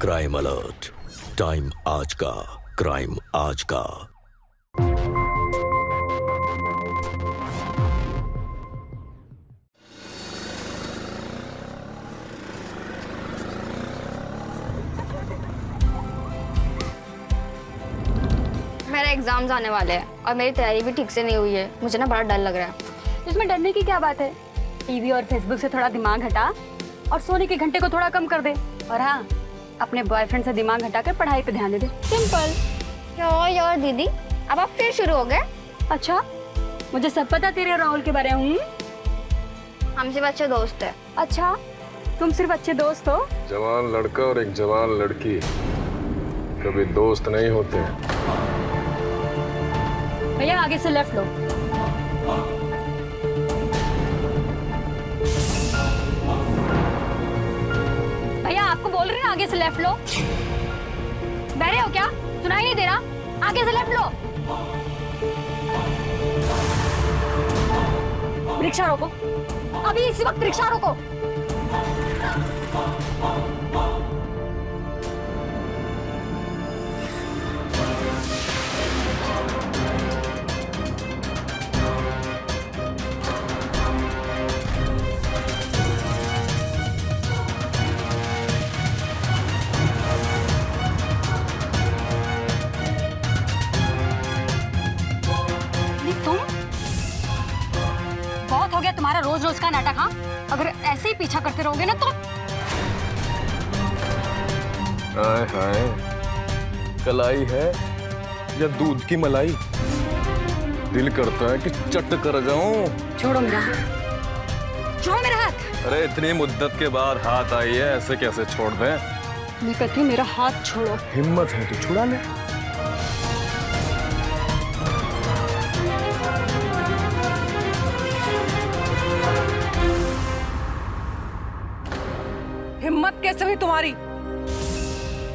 Crime alert, time आज का, crime आज का। मेरा एग्जाम्स आने वाले हैं और मेरी तैयारी भी ठीक से नहीं हुई है। मुझे ना बड़ा डर लग रहा है। इसमें डरने की क्या बात है? टीवी और फेसबुक से थोड़ा दिमाग हटा और सोने के घंटे को थोड़ा कम कर दे। और हाँ, अपने बॉयफ्रेंड से दिमाग हटाकर पढ़ाई पे ध्यान दे। सिंपल। क्या यार दीदी, अब आप फिर शुरू हो गए? अच्छा, मुझे सब पता तेरे और राहुल के बारे में। हम सिर्फ अच्छे दोस्त हैं। अच्छा, तुम सिर्फ अच्छे दोस्त हो? जवान लड़का और एक जवान लड़की कभी दोस्त नहीं होते हैं। भैया आगे से लेफ्ट लो। भैया आपको बोल रही हूँ आगे से लेफ्ट लो। बहरे हो क्या? सुनाई नहीं दे रहा? आगे से लेफ्ट लो। रिक्शा रोको, अभी इसी वक्त रिक्शा रोको। बहुत हो गया तुम्हारा रोज रोज का नाटक। हाँ, अगर ऐसे ही पीछा करते रहोगे ना तो। हाय हाय, कलाई है या दूध की मलाई? दिल करता है कि चट कर जाऊं। छोड़ो मेरा हाथ, छोड़ो मेरा हाथ। अरे इतनी मुद्दत के बाद हाथ आई है, ऐसे कैसे छोड़ दें? मैं कहती हूँ मेरा हाथ छोड़ो। हिम्मत है तो छुड़ा ले। हिम्मत कैसे हुई तुम्हारी?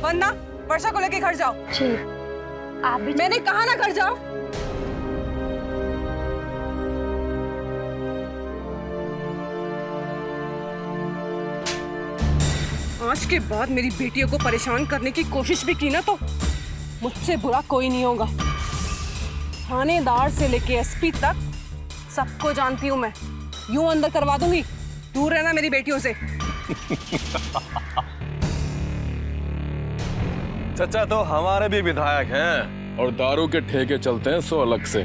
वरना वर्षा को लेके घर जाओ। जी, आप भी। मैंने कहा ना घर जाओ। आज के बाद मेरी बेटियों को परेशान करने की कोशिश भी की ना तो मुझसे बुरा कोई नहीं होगा। थानेदार से लेके एसपी तक सबको जानती हूँ मैं। यूं अंदर करवा दूंगी। दूर रहना मेरी बेटियों से। चाचा तो हमारे भी विधायक हैं और दारू के ठेके चलते हैं 100 अलग से।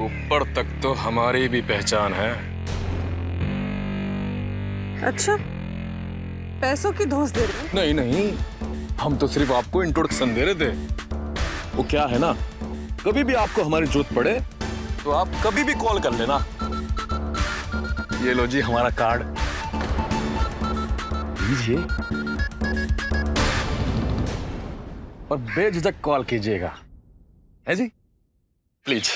ऊपर तक तो हमारी भी पहचान है। अच्छा, पैसों की धौंस दे रहे हो? नहीं नहीं, हम तो सिर्फ आपको इंट्रोडक्शन दे रहे थे। वो क्या है ना, कभी भी आपको हमारी जरूरत पड़े तो आप कभी भी कॉल कर लेना। ये लो जी हमारा कार्ड, लीजिए और बेझिझक कॉल कीजिएगा, है जी? प्लीज।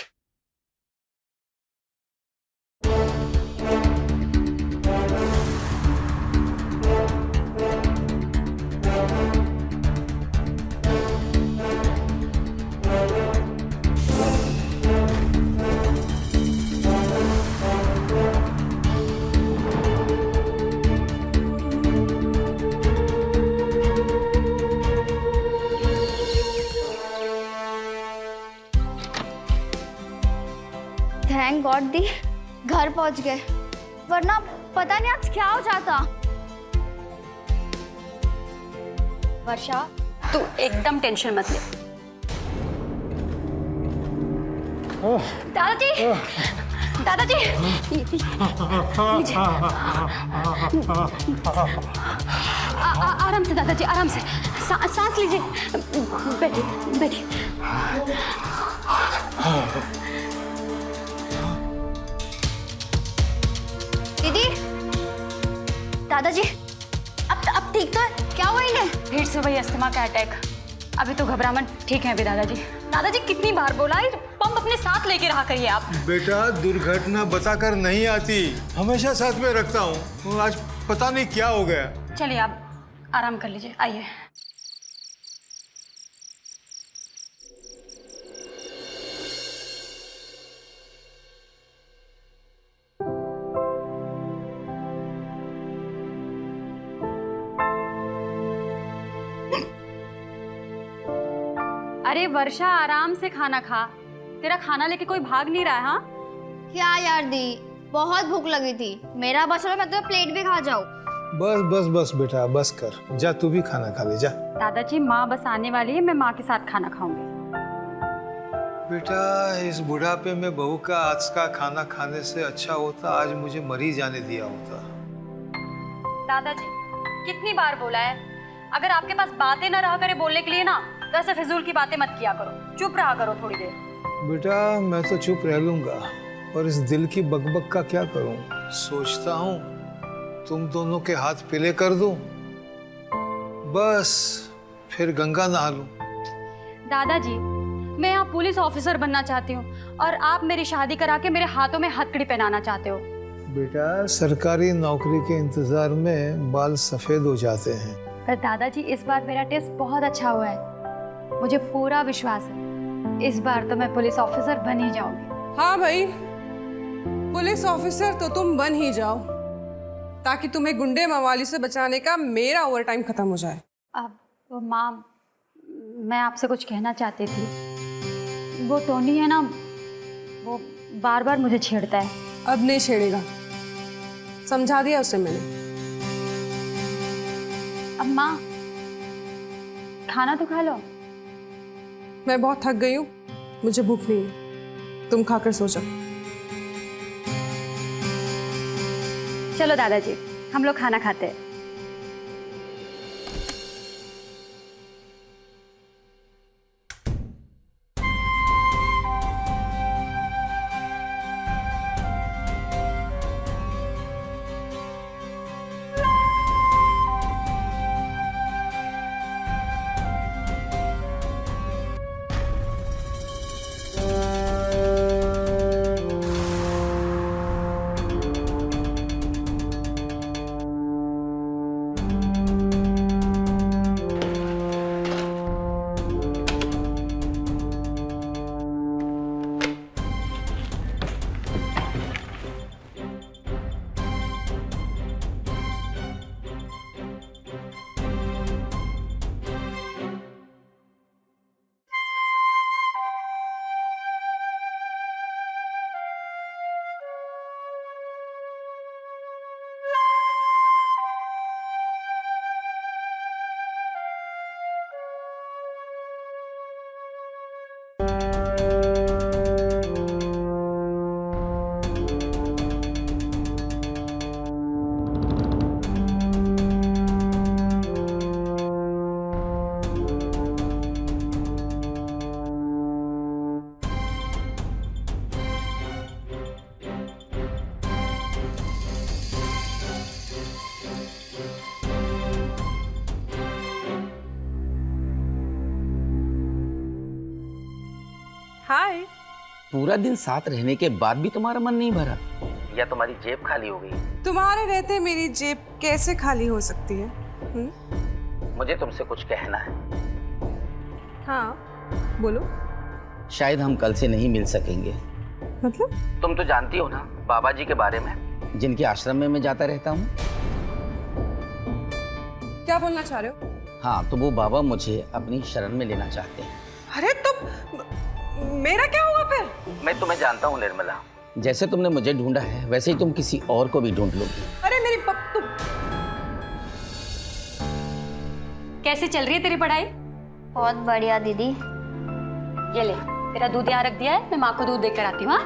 थैंक गॉड दी, घर पहुंच गए, वरना पता नहीं आज क्या हो जाता। वर्षा, तू एकदम टेंशन मत ले। दादाजी, दादाजी, आराम से दादाजी, आराम से। सांस लीजिए। बैठिए बैठिए। दीदी, दादाजी, अब ठीक तो है? क्या हुआ इन्हें? फिर से वही अस्थमा का अटैक। अभी तो घबरा मत, ठीक है अभी दादाजी। दादाजी कितनी बार बोला है पंप अपने साथ लेके रहा करिए आप। बेटा, दुर्घटना बताकर नहीं आती, हमेशा साथ में रखता हूँ। आज पता नहीं क्या हो गया। चलिए आप आराम कर लीजिए, आइए। अरे वर्षा, आराम से खाना खा। तेरा खाना लेके कोई भाग नहीं रहा है। हाँ, क्या यार दी, बहुत भूख लगी थी। मेरा बस चलो, मैं तो प्लेट भी खा जाऊँ। बस बस बस बेटा, बस कर, जा तू भी खाना खा ले जा। दादाजी माँ बस आने वाली है, मैं माँ के साथ खाना खाऊंगी। बेटा, इस बुढ़ापे में बहू का आज का खाना खाने से अच्छा होता आज मुझे मरी जाने दिया होता। दादाजी कितनी बार बोला है, अगर आपके पास बातें ना रहा करे बोलने के लिए ना, तो ऐसे फिजूल की बातें मत किया करो, चुप रहा करो थोड़ी देर। बेटा, मैं तो चुप रह लूंगा, और इस दिल की बकबक का क्या करूं? सोचता हूं तुम दोनों के हाथ पीले कर दूं, बस फिर गंगा नहा लूं। दादाजी, मैं यहाँ पुलिस ऑफिसर बनना चाहती हूँ और आप मेरी शादी करा के मेरे हाथों में हथकड़ी पहनाना चाहते हो। बेटा, सरकारी नौकरी के इंतजार में बाल सफेद हो जाते हैं। पर दादाजी, इस बार मेरा टेस्ट बहुत अच्छा हुआ है, मुझे पूरा विश्वास है इस बार तो मैं पुलिस ऑफिसर बन ही जाऊंगी। हाँ भाई, पुलिस ऑफिसर तो तुम बन ही जाओ, ताकि तुम्हें गुंडे मवाली से बचाने का मेरा ओवरटाइम खत्म हो जाए। अब वो माँ, मैं आपसे कुछ कहना चाहती थी। वो टोनी है ना, वो बार बार मुझे छेड़ता है। अब नहीं छेड़ेगा, समझा दिया उसे मैंने। अब माँ, खाना तो खा लो। मैं बहुत थक गई हूँ, मुझे भूख नहीं है, तुम खाकर सो जाओ। चलो दादाजी, हम लोग खाना खाते हैं। हाय। पूरा दिन साथ रहने के बाद भी तुम्हारा मन नहीं भरा, या तुम्हारी जेब खाली हो गई? तुम्हारे रहते मेरी जेब कैसे खाली हो सकती है? मुझे तुमसे कुछ कहना है। हाँ बोलो। शायद हम कल से नहीं मिल सकेंगे। मतलब? तुम तो जानती हो ना बाबा जी के बारे में, जिनके आश्रम में मैं जाता रहता हूँ। क्या बोलना चाह रहे हो? हाँ, तो वो बाबा मुझे अपनी शरण में लेना चाहते हैं। अरे तुम, मेरा क्या हुआ फिर? मैं तुम्हें जानता हूँ निर्मला, जैसे तुमने मुझे ढूंढा है वैसे ही तुम किसी और को भी ढूंढ लोगी। अरे मेरी पप्पू। कैसे चल रही है तेरी पढ़ाई? बहुत बढ़िया दीदी। ये ले, तेरा दूध यहाँ रख दिया है, मैं माँ को दूध देकर आती हूँ। हाँ,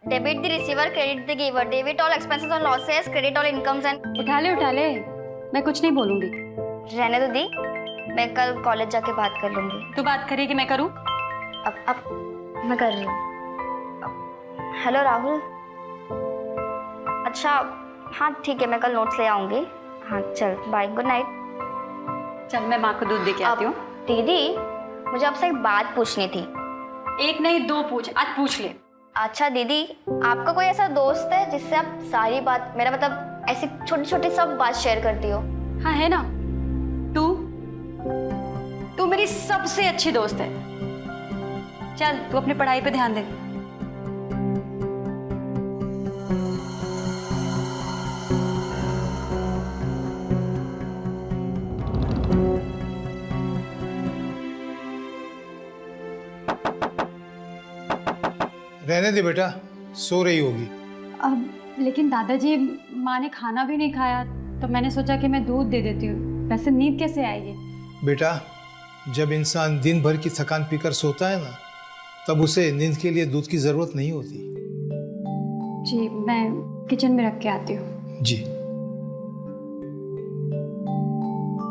debit the receiver, credit the giver, debit all expenses और losses, credit all incomes and. उठा ले, मैं कुछ नहीं बोलूंगी। रहने दो दी, मैं कल कॉलेज जाके बात कर लूंगी। तू बात करेगी मैं करूँ? अब मैं कर रही हूँ। हेलो राहुल। अच्छा हाँ ठीक है, मैं कल नोट्स ले आऊँगी। हाँ चल बाय, गुड नाइट। चल मैं माँ को दूध दे के आती हूँ। दीदी मुझे आपसे एक बात पूछनी थी। एक नहीं दो पूछ, आज पूछ ले। अच्छा दीदी, आपका कोई ऐसा दोस्त है जिससे आप सारी बात, मेरा मतलब ऐसी छोटी छोटी सब बात शेयर करती हो? हाँ है ना, तू मेरी सबसे अच्छी दोस्त है। चल तू अपनी पढ़ाई पे ध्यान दे। रहने दे बेटा, सो रही होगी। अब लेकिन दादाजी, माँ ने खाना भी नहीं खाया तो मैंने सोचा कि मैं दूध दे देती हूँ। वैसे नींद कैसे आएगी? बेटा, जब इंसान दिन भर की थकान पीकर सोता है ना, तब उसे नींद के लिए दूध की जरूरत नहीं होती। जी, मैं किचन में रख के आती हूँ। जी।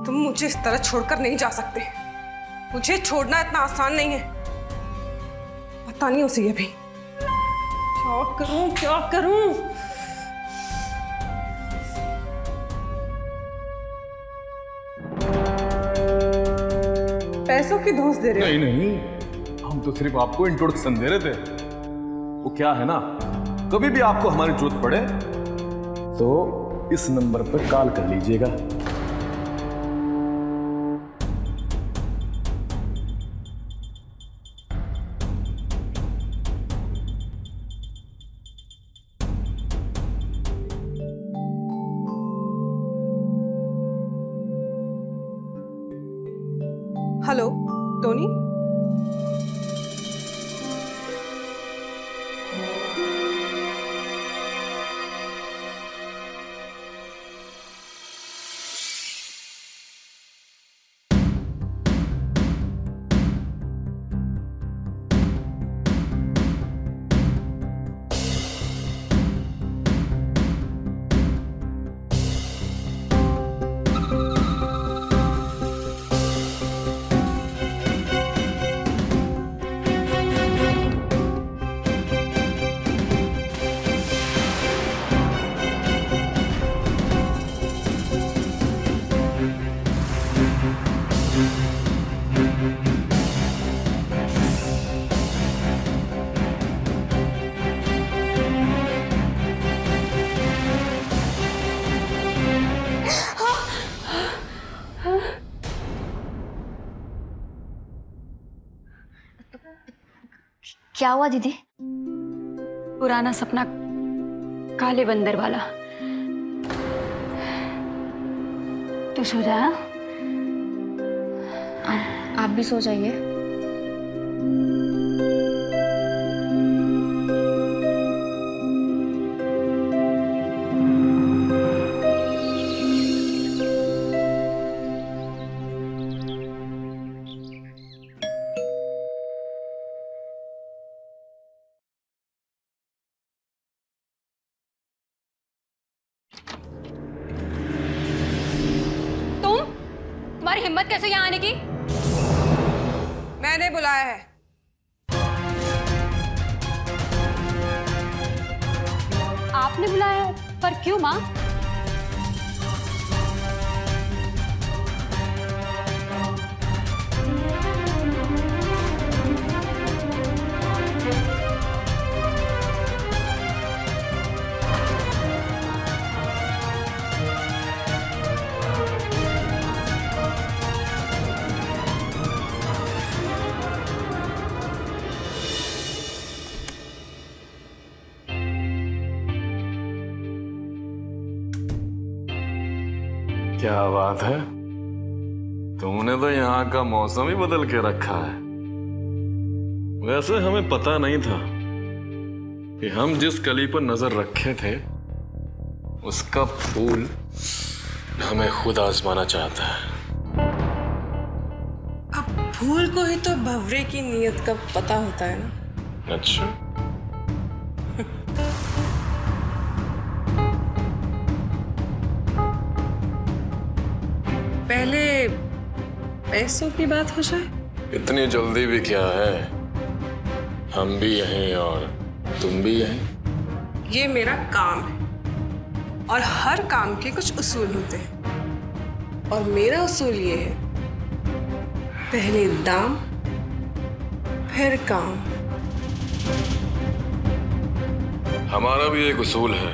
तुम मुझे इस तरह छोड़कर नहीं जा सकते। मुझे छोड़ना इतना आसान नहीं है। पता नहीं उसे अभी क्या करूं, क्या करूं। पैसों की धौंस दे रहे हो? नहीं नहीं, हम तो सिर्फ आपको इंट्रोडक्शन दे रहे थे। वो क्या है ना, कभी भी आपको हमारी जरूरत पड़े तो इस नंबर पर कॉल कर लीजिएगा। हेलो टोनी, क्या हुआ दीदी? पुराना सपना, काले बंदर वाला। तू सो जा। हाँ? आप भी सो जाइए। तुम्हारी हिम्मत कैसे यहाँ आने की? मैंने बुलाया है। आपने बुलाया है? पर क्यों माँ? क्या बात है, तुमने तो यहाँ का मौसम ही बदल के रखा है। वैसे हमें पता नहीं था कि हम जिस कली पर नजर रखे थे उसका फूल हमें खुद आजमाना चाहता है। अब फूल को ही तो भंवरे की नीयत का पता होता है ना। अच्छा, पहले पैसों की बात हो जाए। इतनी जल्दी भी क्या है, हम भी यहीं और तुम भी यहीं। ये मेरा काम है और हर काम के कुछ उसूल होते हैं, और मेरा उसूल ये है, पहले दाम फिर काम। हमारा भी एक उसूल है,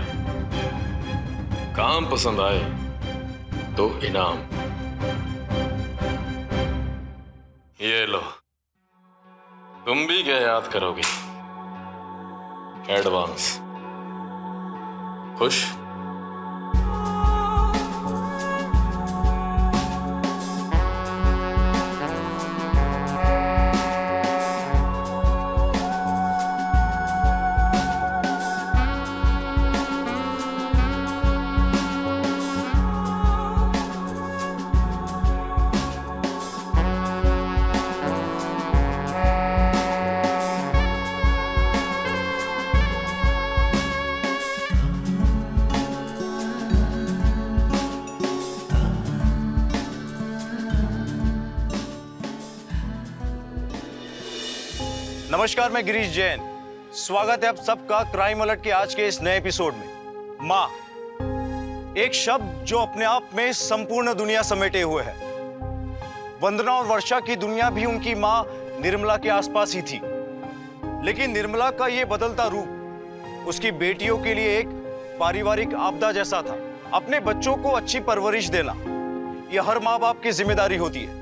काम पसंद आए तो इनाम। ये लो, तुम भी क्या याद करोगे? एडवांस। खुश? नमस्कार, मैं गिरीश जैन। स्वागत है आप सबका क्राइम अलर्ट के आज के इस नए एपिसोड में। माँ, एक शब्द जो अपने आप में संपूर्ण दुनिया समेटे हुए है। वंदना और वर्षा की दुनिया भी उनकी माँ निर्मला के आसपास ही थी, लेकिन निर्मला का ये बदलता रूप उसकी बेटियों के लिए एक पारिवारिक आपदा जैसा था। अपने बच्चों को अच्छी परवरिश देना यह हर माँ बाप की जिम्मेदारी होती है,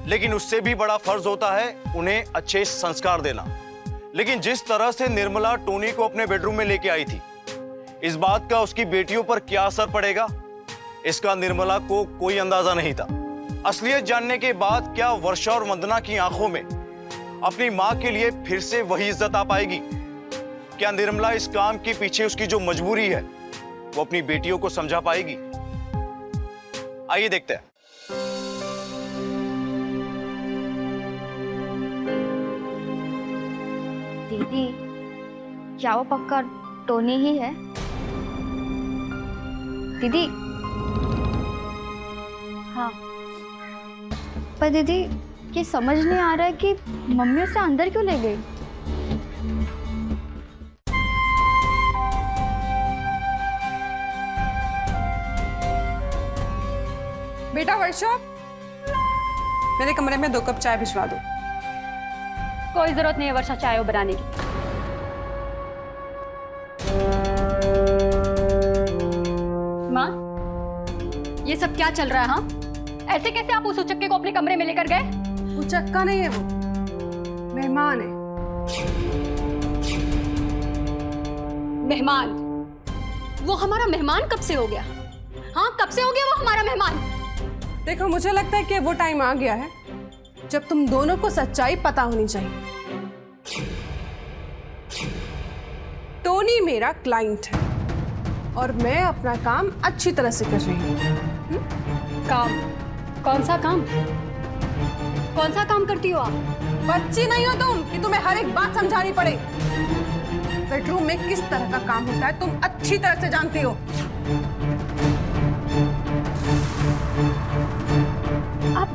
लेकिन उससे भी बड़ा फर्ज होता है उन्हें अच्छे संस्कार देना। लेकिन जिस तरह से निर्मला टोनी को अपने बेडरूम में लेके आई थी, इस बात का उसकी बेटियों पर क्या असर पड़ेगा, इसका निर्मला को कोई अंदाजा नहीं था। असलियत जानने के बाद क्या वर्षा और वंदना की आंखों में अपनी मां के लिए फिर से वही इज्जत आ पाएगी? क्या निर्मला इस काम के पीछे उसकी जो मजबूरी है वो अपनी बेटियों को समझा पाएगी? आइए देखते हैं। दीदी, क्या वो पक्का टोनी ही है? दीदी। हाँ। पर दीदी, ये समझ नहीं आ रहा है कि मम्मी उसे अंदर क्यों ले गई? बेटा वर्षा, मेरे कमरे में 2 कप चाय भिजवा दो। कोई जरूरत नहीं है वर्षा चाय बनाने की। माँ, ये सब क्या चल रहा है? हाँ, ऐसे कैसे आप उस उचक्के को अपने कमरे में लेकर गए? उचक्का नहीं है, वो मेहमान है। मेहमान? वो हमारा मेहमान कब से हो गया? हाँ, कब से हो गया वो हमारा मेहमान? देखो, मुझे लगता है कि वो टाइम आ गया है जब तुम दोनों को सच्चाई पता होनी चाहिए। टोनी मेरा क्लाइंट है और मैं अपना काम अच्छी तरह से कर रही हूँ। काम? कौन सा काम? कौन सा काम करती हो आप? बच्ची नहीं हो तुम कि तुम्हें हर एक बात समझानी पड़े। बेडरूम में किस तरह का काम होता है तुम अच्छी तरह से जानती हो। आप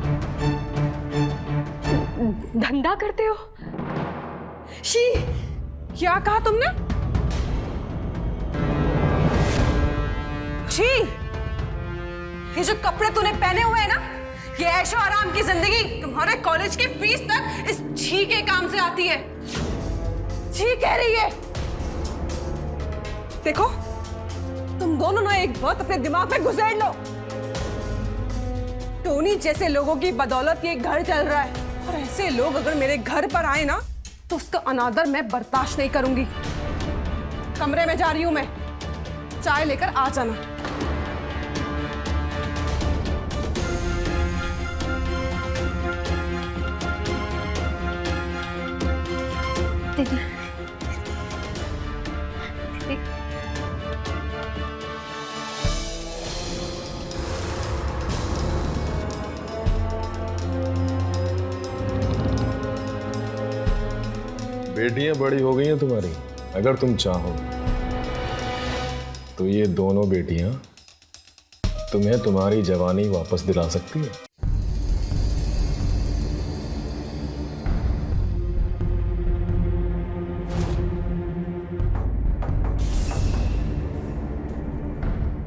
धंधा करते हो? शी, क्या कहा तुमने? शी, ये जो कपड़े तूने पहने हुए हैं ना, ये ऐशो आराम की जिंदगी तुम्हारे कॉलेज की फीस तक इस छी के काम से आती है। छी कह रही है। देखो, तुम दोनों ना एक बात अपने दिमाग में गुजर लो। टोनी जैसे लोगों की बदौलत ये घर चल रहा है, और ऐसे लोग अगर मेरे घर पर आए ना तो उसका अनादर मैं बर्दाश्त नहीं करूंगी। कमरे में जा रही हूं मैं, चाय लेकर आ जाना। दीदी, दीदी, बेटियां बड़ी हो गई हैं तुम्हारी। अगर तुम चाहो तो ये दोनों बेटियां तुम्हें तुम्हारी जवानी वापस दिला सकती है।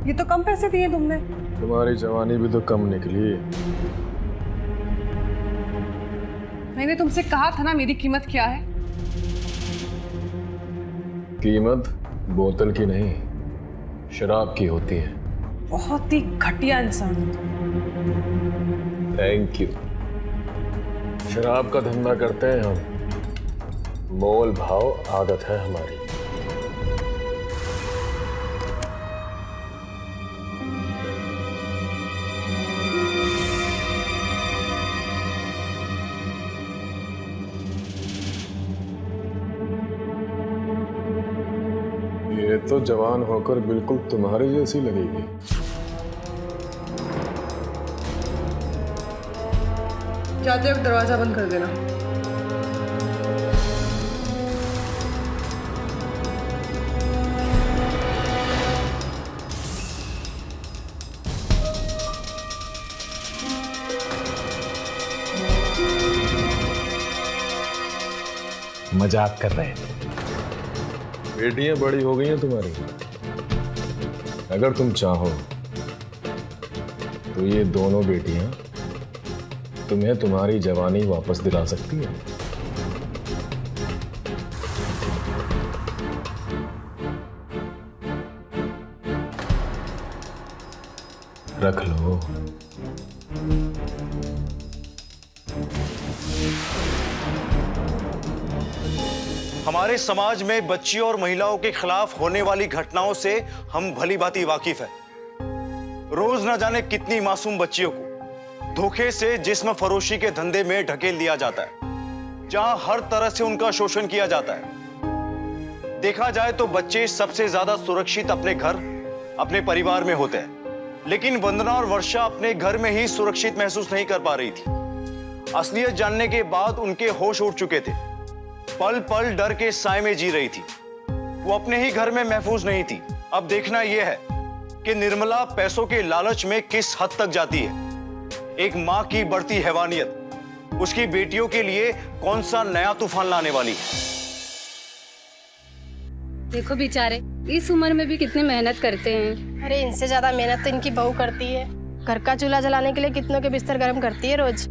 ये तो कम पैसे दिए तुमने। तुम्हारी जवानी भी तो कम निकली। मैंने तुमसे कहा था ना मेरी कीमत क्या है। कीमत बोतल की नहीं, शराब की होती है। बहुत ही घटिया इंसान हो तुम। Thank you. शराब का धंधा करते हैं हम, मोल भाव आदत है हमारी। ये तो जवान होकर बिल्कुल तुम्हारे जैसी लगेगी। जाते वक्त दरवाजा बंद कर देना। मजाक कर रहे थे। बेटियां बड़ी हो गई हैं तुम्हारी। अगर तुम चाहो तो ये दोनों बेटियां तुम्हें तुम्हारी जवानी वापस दिला सकती है। रख लो। हमारे समाज में बच्चियों और महिलाओं के खिलाफ होने वाली घटनाओं से हम भली भांति वाकिफ हैं। रोज न जाने कितनी मासूम बच्चियों को धोखे से जिस्म फरोशी के धंधे में ढकेल दिया जाता है, जहां हर तरह से उनका शोषण किया जाता है। देखा जाए तो बच्चे सबसे ज्यादा सुरक्षित अपने घर, अपने परिवार में होते हैं, लेकिन वंदना और वर्षा अपने घर में ही सुरक्षित महसूस नहीं कर पा रही थी। असलियत जानने के बाद उनके होश उड़ चुके थे। पल पल डर के साए में जी रही थी। वो अपने ही घर में महफूज नहीं थी। अब देखना यह है कि निर्मला पैसों के लालच में किस हद तक जाती है। एक मां की बढ़ती हैवानियत उसकी बेटियों के लिए कौन सा नया तूफान लाने वाली है। देखो बेचारे इस उम्र में भी कितनी मेहनत करते हैं। अरे इनसे ज्यादा मेहनत तो इनकी बहू करती है। घर का चूल्हा जलाने के लिए कितनों के बिस्तर गर्म करती है रोज।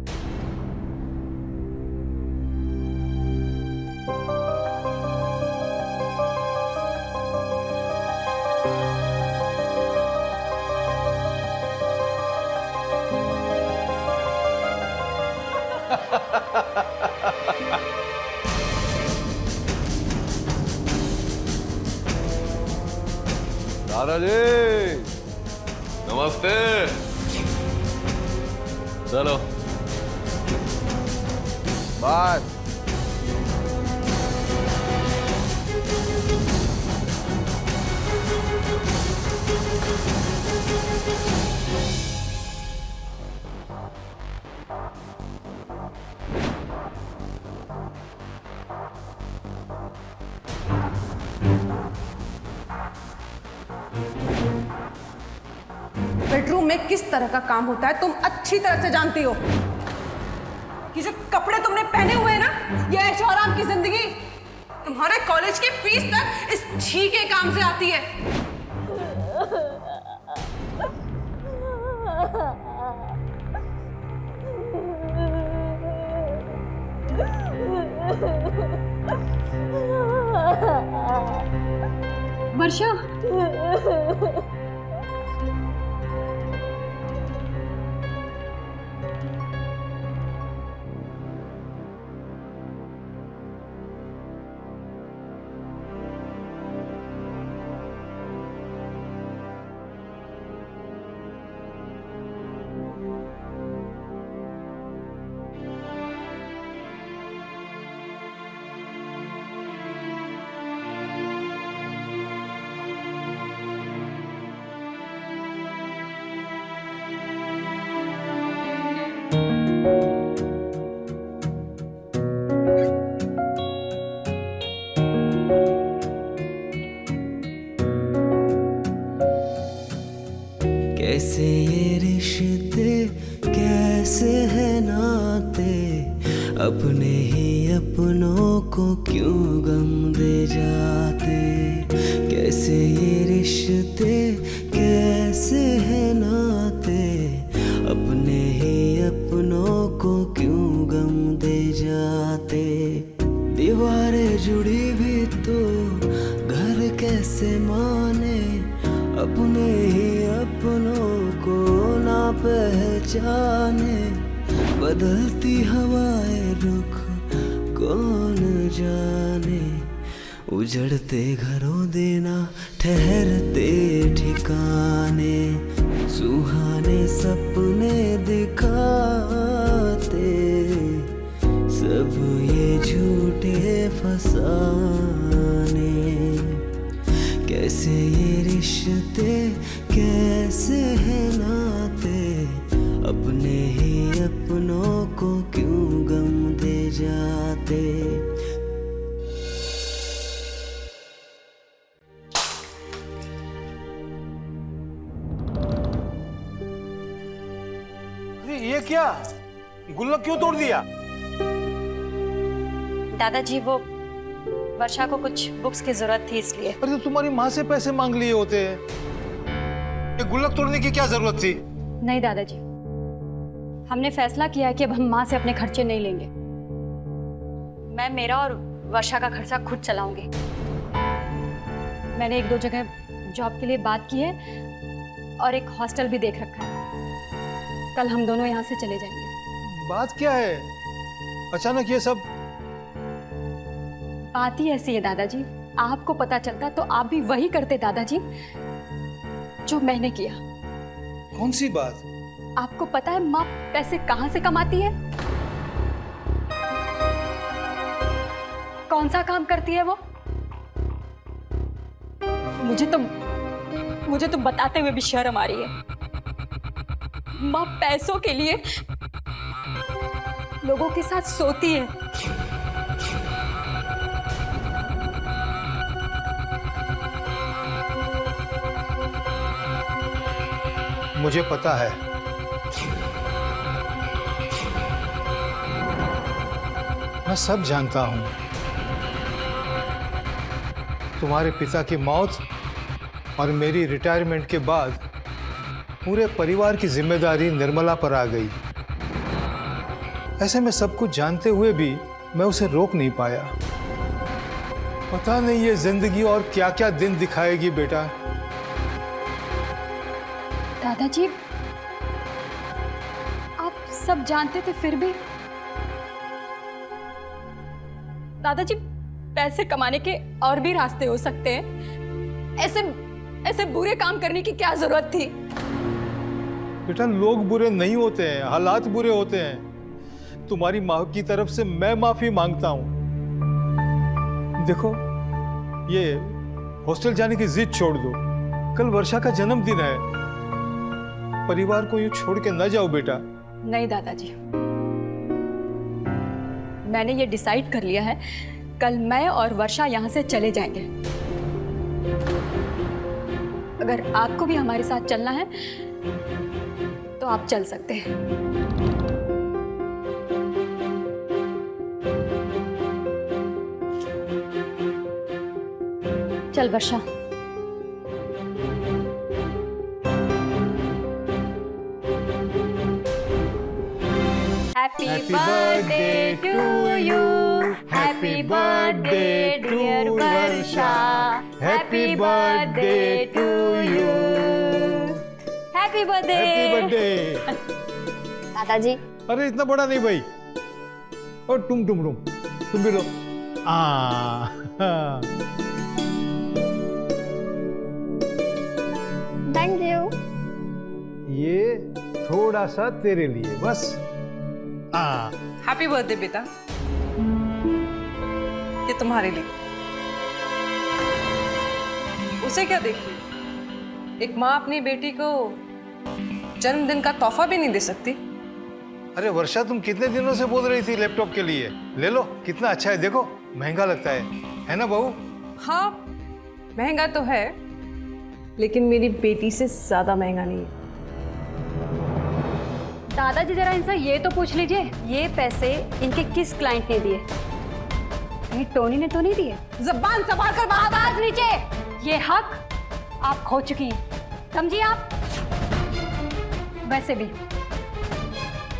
दादाजी नमस्ते। चलो बाय। बेडरूम में किस तरह का काम होता है तुम अच्छी तरह से जानती हो। ये जो कपड़े तुमने पहने हुए हैं ना, ये ऐशो आराम की जिंदगी तुम्हारे कॉलेज की फीस तक इस छी के काम से आती है। वर्षा कैसे ये रिश्ते कैसे है नाते, अपने ही अपनों को क्यों गम दे जाते। कैसे ये रिश्ते कैसे है नाते, अपने ही अपनों को क्यों गम दे जाते। दीवारें जुड़ी भी तो घर कैसे माने, अपने ही अपनों को ना पहचाने। बदलती हवाएं रुख कौन जाने, उजड़ते घरों देना ठहरते ठिकाने। सुहाने सपने दिखाते, सब ये झूठे फसाने। कैसे ये रिश्ते कैसे है नाते, अपने ही अपनों को क्यों गम दे जाते। ये क्या, गुल्लक क्यों तोड़ दिया? दादाजी वो वर्षा को कुछ बुक्स की जरूरत थी इसलिए। अरे तो तुम्हारी माँ से पैसे मांग लिए होते हैं, ये गुल्लक तोड़ने की क्या जरूरत थी? नहीं दादाजी, हमने फैसला किया है कि अब हम माँ से अपने खर्चे नहीं लेंगे। मैं मेरा और वर्षा का खर्चा खुद चलाऊंगी। मैंने 1-2 जगह जॉब के लिए बात की है और एक हॉस्टल भी देख रखा है। कल हम दोनों यहाँ से चले जाएंगे। बात क्या है? अचानक ये सब? बात ही ऐसी है दादाजी, आपको पता चलता तो आप भी वही करते दादाजी जो मैंने किया। कौन सी बात? आपको पता है माँ पैसे कहाँ से कमाती है? कौन सा काम करती है वो? मुझे तो बताते हुए भी शर्म आ रही है। माँ पैसों के लिए लोगों के साथ सोती है। मुझे पता है, मैं सब जानता हूं। तुम्हारे पिता की मौत और मेरी रिटायरमेंट के बाद पूरे परिवार की जिम्मेदारी निर्मला पर आ गई। ऐसे में सब कुछ जानते हुए भी मैं उसे रोक नहीं पाया। पता नहीं ये जिंदगी और क्या क्या दिन दिखाएगी बेटा। दादाजी, आप सब जानते थे फिर भी? दादाजी, पैसे कमाने के और भी रास्ते हो सकते हैं। ऐसे बुरे काम करने की क्या जरूरत थी? बेटा, लोग बुरे नहीं होते हैं, हालात बुरे होते हैं। तुम्हारी माँ की तरफ से मैं माफी मांगता हूं। देखो, ये हॉस्टल जाने की जिद छोड़ दो। कल वर्षा का जन्मदिन है, परिवार को यूं छोड़ के न जाओ बेटा। नहीं दादाजी, मैंने ये डिसाइड कर लिया है, कल मैं और वर्षा यहाँ से चले जाएंगे। अगर आपको भी हमारे साथ चलना है तो आप चल सकते हैं। चल वर्षा। Happy birthday to you. Happy birthday dear Varsha. Happy birthday to you. Happy birthday. Happy birthday. दादाजी, अरे इतना बड़ा नहीं भाई। और तुम भी लो। Thank you. ये थोड़ा सा तेरे लिए बस। हैप्पी बर्थडे बेटा, ये तुम्हारे लिए। उसे क्या देखिए, एक माँ अपनी बेटी को जन्मदिन का तोहफा भी नहीं दे सकती। अरे वर्षा, तुम कितने दिनों से बोल रही थी लैपटॉप के लिए? ले लो, कितना अच्छा है, देखो महंगा लगता है ना बहू? हाँ, महंगा तो है, लेकिन मेरी बेटी से ज्यादा महंगा नहीं है। दादाजी, जरा इनसे ये तो पूछ लीजिए, ये पैसे इनके किस क्लाइंट ने दिए? ये टोनी ने तो नहीं दिए? जबान संभाल कर बात। आवाज नीचे। ये हक आप खो चुकी हैं, समझिए आप। वैसे भी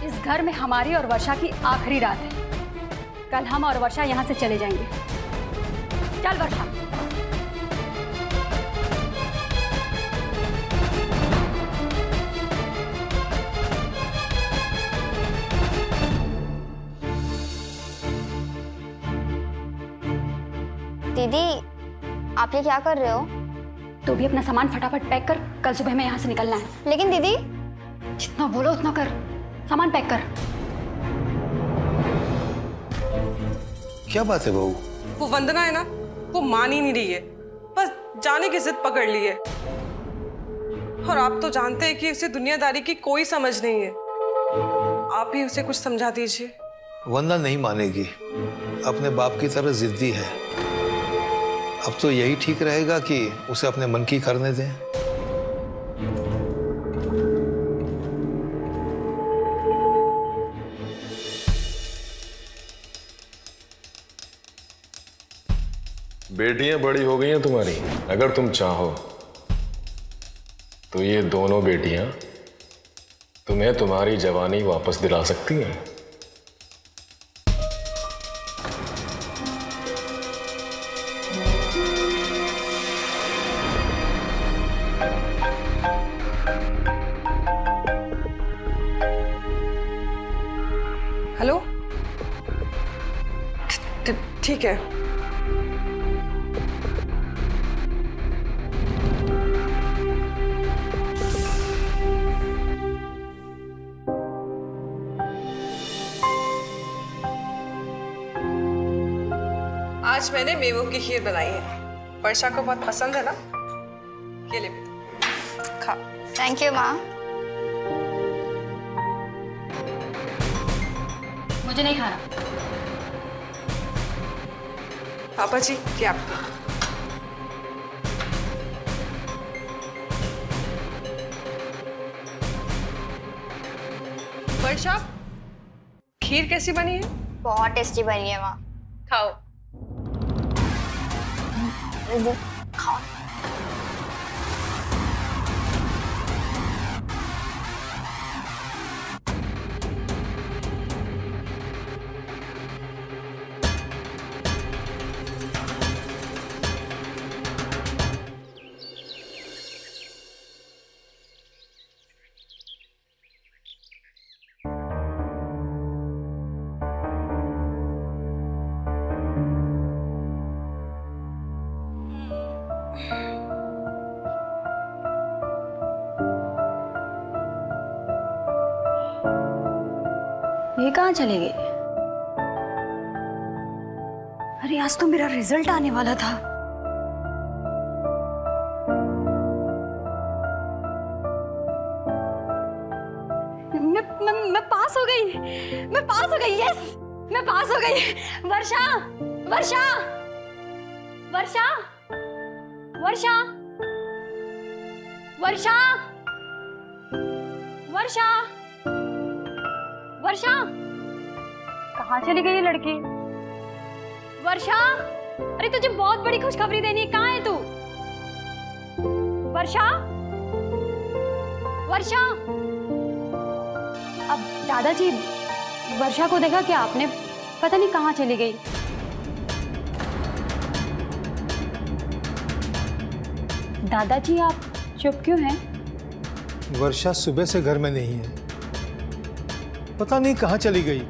इस घर में हमारी और वर्षा की आखिरी रात है। कल हम और वर्षा यहाँ से चले जाएंगे। चल वर्षा। दीदी, आप ये क्या कर रहे हो? तो भी अपना सामान फटाफट पैक कर, कल सुबह में यहाँ से निकलना है। लेकिन दीदी, जितना बोलो उतना कर, सामान पैक कर। क्या बात है बहू? वो वंदना है ना, वो मान ही नहीं रही है, बस जाने की जिद पकड़ ली है। और आप तो जानते हैं कि उसे दुनियादारी की कोई समझ नहीं है। आप ही उसे कुछ समझा दीजिए। वंदना नहीं मानेगी, अपने बाप की तरह जिद्दी है। अब तो यही ठीक रहेगा कि उसे अपने मन की करने दें। बेटियां बड़ी हो गई हैं तुम्हारी। अगर तुम चाहो तो ये दोनों बेटियां तुम्हें तुम्हारी जवानी वापस दिला सकती हैं। हेलो, ठीक है। आज मैंने मेवों की खीर बनाई है, वर्षा को बहुत पसंद है ना। ये ले बेटा, खा। थैंक यू माँ। मुझे नहीं खाना। पापा जी, क्या आपको? वर्षा, खीर कैसी बनी है? बहुत टेस्टी बनी है माँ। खाओ। खाओ। ये कहाँ चले गए? अरे आज तो मेरा रिजल्ट आने वाला था। मैं पास हो गई। मैं पास हो गई। यस, मैं पास हो गई। वर्षा, वर्षा, वर्षा, वर्षा, वर्षा, वर्षा, वर्षा, कहाँ चली गई ये लड़की? वर्षा, अरे तुझे बहुत बड़ी खुशखबरी देनी है, कहाँ है तू? वर्षा, वर्षा। अब दादाजी, वर्षा को देखा क्या आपने? पता नहीं कहाँ चली गई। दादाजी आप चुप क्यों हैं? वर्षा सुबह से घर में नहीं है, पता नहीं कहाँ चली गई।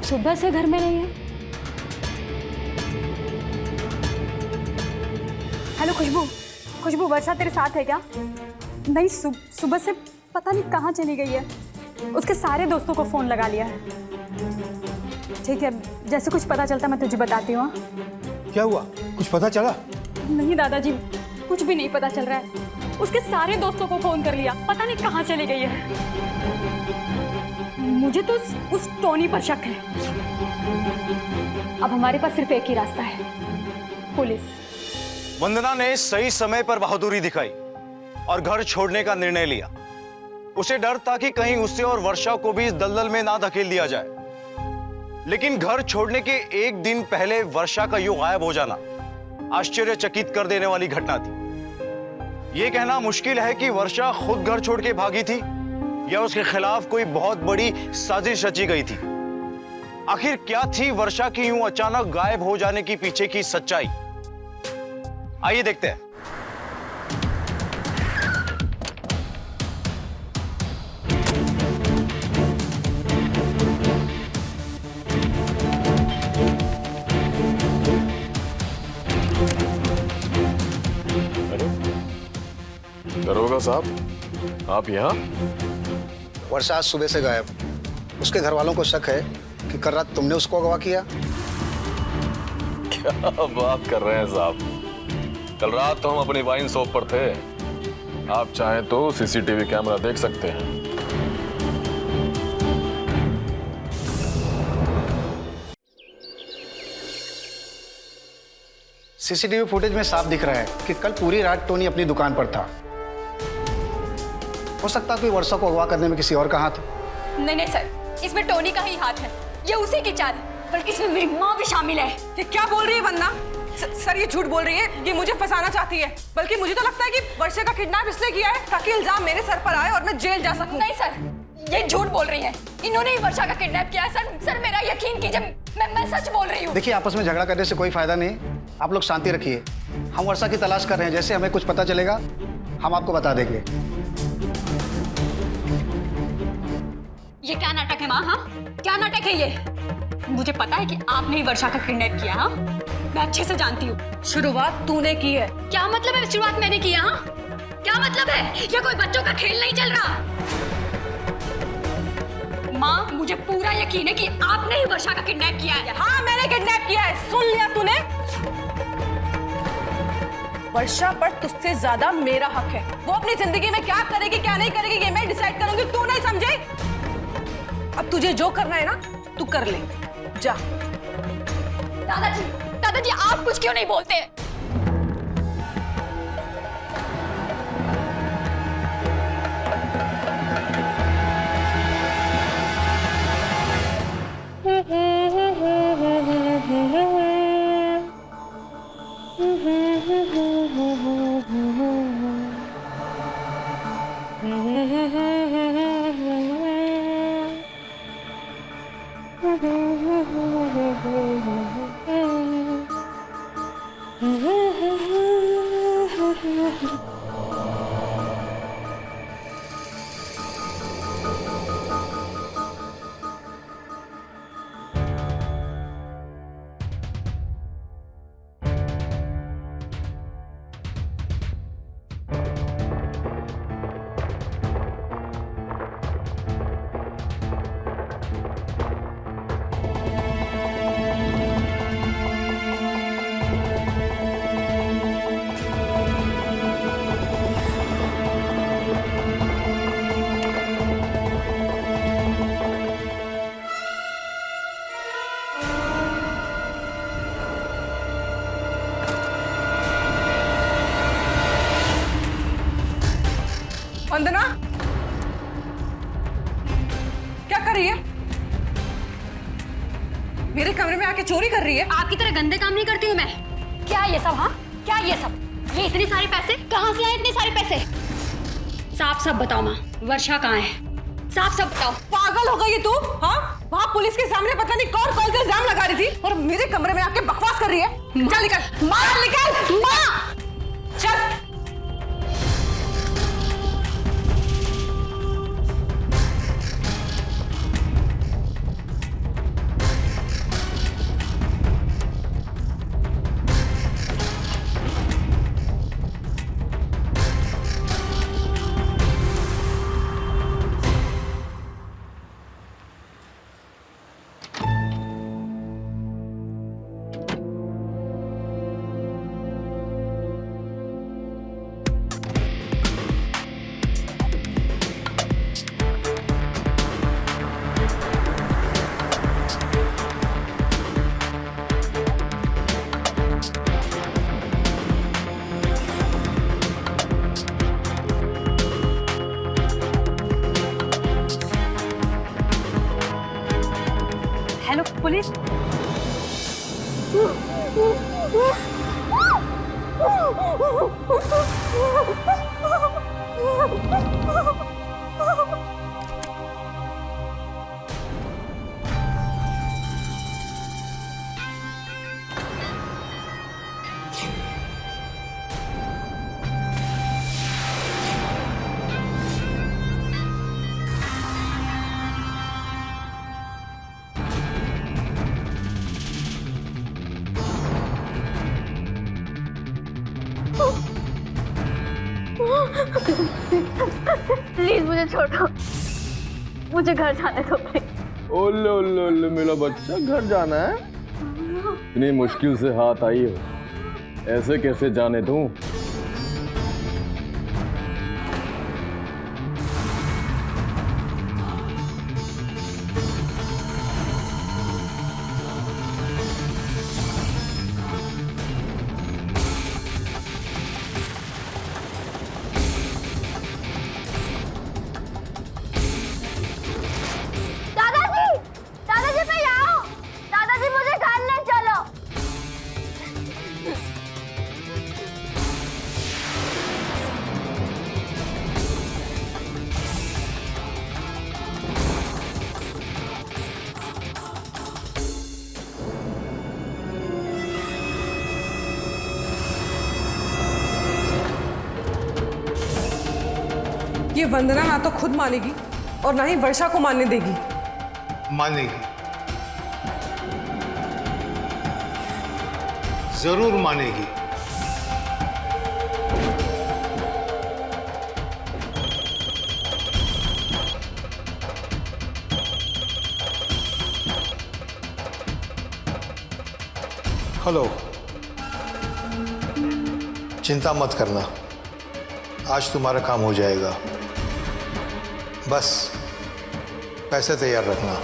सुबह से घर में नहीं है? हेलो खुशबू, खुशबू वर्षा तेरे साथ है क्या? नहीं, सुबह से पता नहीं कहाँ चली गई है। उसके सारे दोस्तों को फोन लगा लिया है। ठीक है, जैसे कुछ पता चलता मैं तुझे बताती हूँ। क्या हुआ, कुछ पता चला? नहीं दादाजी, कुछ भी नहीं पता चल रहा है। उसके सारे दोस्तों को फोन कर लिया, पता नहीं कहाँ चली गई है। मुझे तो उस टोनी पर शक है। अब हमारे पास सिर्फ एक ही रास्ता है, पुलिस। वंदना ने सही समय पर बहादुरी दिखाई और घर छोड़ने का निर्णय लिया। उसे डर था कि कहीं उसे और वर्षा को भी इस दलदल में ना धकेल दिया जाए। लेकिन घर छोड़ने के एक दिन पहले वर्षा का यूं गायब हो जाना आश्चर्यचकित कर देने वाली घटना थी। यह कहना मुश्किल है कि वर्षा खुद घर छोड़ के भागी थी या उसके खिलाफ कोई बहुत बड़ी साजिश रची गई थी। आखिर क्या थी वर्षा की यूं अचानक गायब हो जाने की पीछे की सच्चाई? आइए देखते हैं। दरोगा साहब, आप यहाँ? वर्षा आज सुबह से गायब। उसके घर वालों को शक है कि कल रात तुमने उसको अगवा किया। क्या बात कर रहे हैं साहब? कल रात तो हम अपनी वाइन शॉप पर थे। आप चाहें तो सीसीटीवी कैमरा देख सकते हैं। सीसीटीवी फुटेज में साफ दिख रहा है कि कल पूरी रात टोनी अपनी दुकान पर था। हो सकता है कोई वर्षा को अगवा करने में किसी और का हाथ हो। नहीं नहीं सर, इसमें टोनी का ही हाथ है। ये उसी की चाल है, बल्कि इसमें मेरी माँ भी शामिल है। ये क्या बोल रही है वंदना? सर ये झूठ बोल रही है, ये मुझे फंसाना चाहती है। बल्कि मुझे तो लगता है कि वर्षा का किडनैप इसने किया है ताकि इल्जाम मेरे सर पर आए और मैं जेल जा सकूं। नहीं सर, ये झूठ बोल रही है। इन्होंने ही वर्षा का किडनैप किया है सर। सर मेरा यकीन कीजिए, मैं सच बोल रही हूँ। देखिए, आपस में झगड़ा करने से कोई फायदा नहीं, आप लोग शांति रखिए। हम वर्षा की तलाश कर रहे हैं, जैसे हमें कुछ पता चलेगा हम आपको बता देंगे। ये क्या नाटक है माँ? हाँ, क्या नाटक है ये? मुझे पता है कि आपने ही वर्षा का किडनैप किया। हाँ, मैं अच्छे से जानती हूँ। शुरुआत तूने की है। क्या मतलब है शुरुआत मैंने किया? हाँ, क्या मतलब है? ये कोई बच्चों का खेल नहीं चल रहा। माँ, मुझे पूरा यकीन है कि आपने ही वर्षा का किडनैप किया है। हाँ, मैंने किडनैप किया है। सुन लिया तूने? वर्षा पर तुझसे ज्यादा मेरा हक है। वो अपनी जिंदगी में क्या करेगी क्या नहीं करेगी ये मैं डिसाइड करूंगी, तू नहीं समझे? अब तुझे जो करना है ना तू कर ले, जा। दादाजी आप कुछ क्यों नहीं बोलते? वंदना क्या कर रही है? मेरे कमरे में आके चोरी कर रही है? आपकी तरह गंदे काम नहीं करती हूँ मैं। क्या ये सब? हाँ, क्या ये सब? ये इतने सारे पैसे कहाँ से आए? इतने सारे पैसे साफ साफ बताओ माँ, वर्षा कहाँ है? साफ साफ बताओ। पागल हो गई है तू? हाँ, वहाँ पुलिस के सामने पता नहीं कौन कौन से इल्जाम लगा रही थी और मेरे कमरे में आके बकवास कर रही है। चल निकल माँ, निकल माँ, चल। Hello police. प्लीज मुझे छोड़ो, मुझे घर जाने दो प्लीज। ओले ओले ओले मेरा बच्चा, घर जाना है? इतनी मुश्किल से हाथ आई हो, ऐसे कैसे जाने दूं? वंदना ना तो खुद मानेगी और ना ही वर्षा को मानने देगी। मानेगी, जरूर मानेगी। हेलो, चिंता मत करना, आज तुम्हारा काम हो जाएगा। बस पैसे तैयार रखना।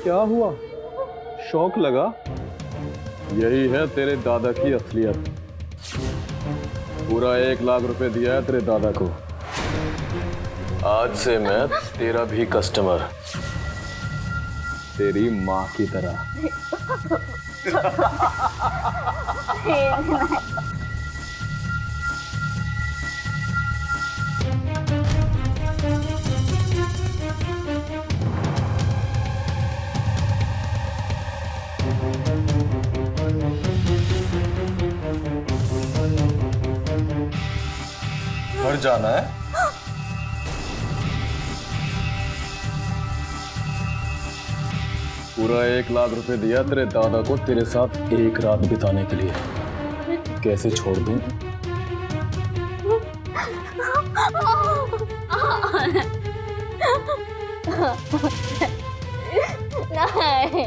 क्या हुआ? शौक लगा? यही है तेरे दादा की असलियत। पूरा 1 लाख रुपए दिया है तेरे दादा को। आज से मैं तेरा भी कस्टमर, तेरी माँ की तरह। घर जाना है? पूरा 1 लाख रुपए दिया तेरे दादा को तेरे साथ 1 रात बिताने के लिए। कैसे छोड़ दूं? नहीं,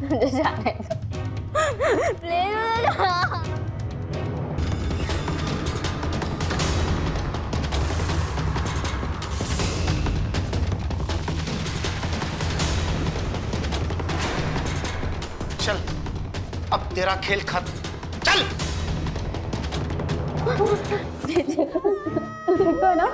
मुझे जाने दो प्लीज। चल, अब तेरा खेल खत्म। चल। देखो ना,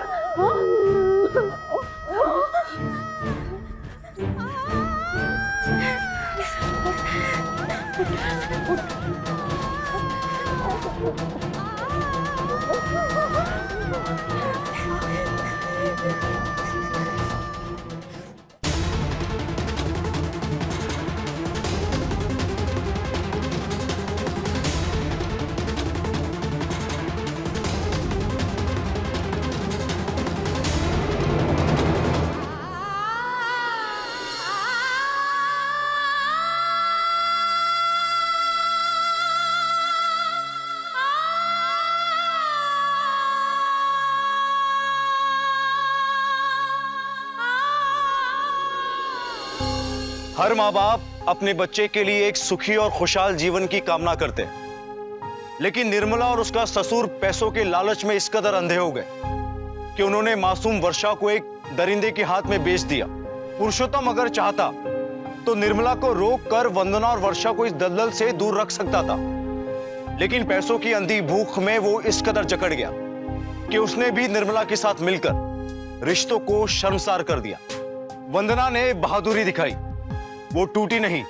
हर माँ बाप अपने बच्चे के लिए एक सुखी और खुशहाल जीवन की कामना करते हैं, लेकिन निर्मला और उसका ससुर पैसों के लालच में इस कदर अंधे हो गए कि उन्होंने मासूम वर्षा को एक दरिंदे के हाथ में बेच दिया। पुरुषोत्तम अगर चाहता तो निर्मला को रोक कर वंदना और वर्षा को इस दलदल से दूर रख सकता था, लेकिन पैसों की अंधी भूख में वो इस कदर जकड़ गया कि उसने भी निर्मला के साथ मिलकर रिश्तों को शर्मसार कर दिया। वंदना ने बहादुरी दिखाई, वो टूटी नहीं,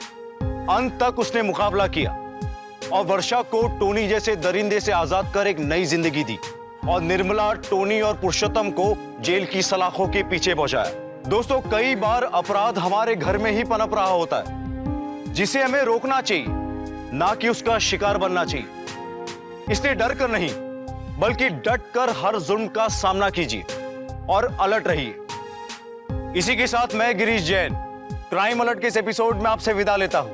अंत तक उसने मुकाबला किया और वर्षा को टोनी जैसे दरिंदे से आजाद कर एक नई जिंदगी दी, और निर्मला, टोनी और पुरुषोत्तम को जेल की सलाखों के पीछे पहुंचाया। दोस्तों, कई बार अपराध हमारे घर में ही पनप रहा होता है, जिसे हमें रोकना चाहिए, ना कि उसका शिकार बनना चाहिए। इसलिए डर कर नहीं, बल्कि डट कर हर जुल्म का सामना कीजिए और अलर्ट रहिए। इसी के साथ मैं गिरीश जैन क्राइम अलर्ट के इस एपिसोड में आपसे विदा लेता हूं।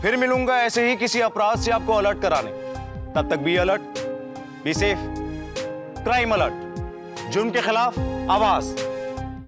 फिर मिलूंगा ऐसे ही किसी अपराध से आपको अलर्ट कराने। तब तक be alert, be safe. Crime alert, जुर्म के खिलाफ आवाज।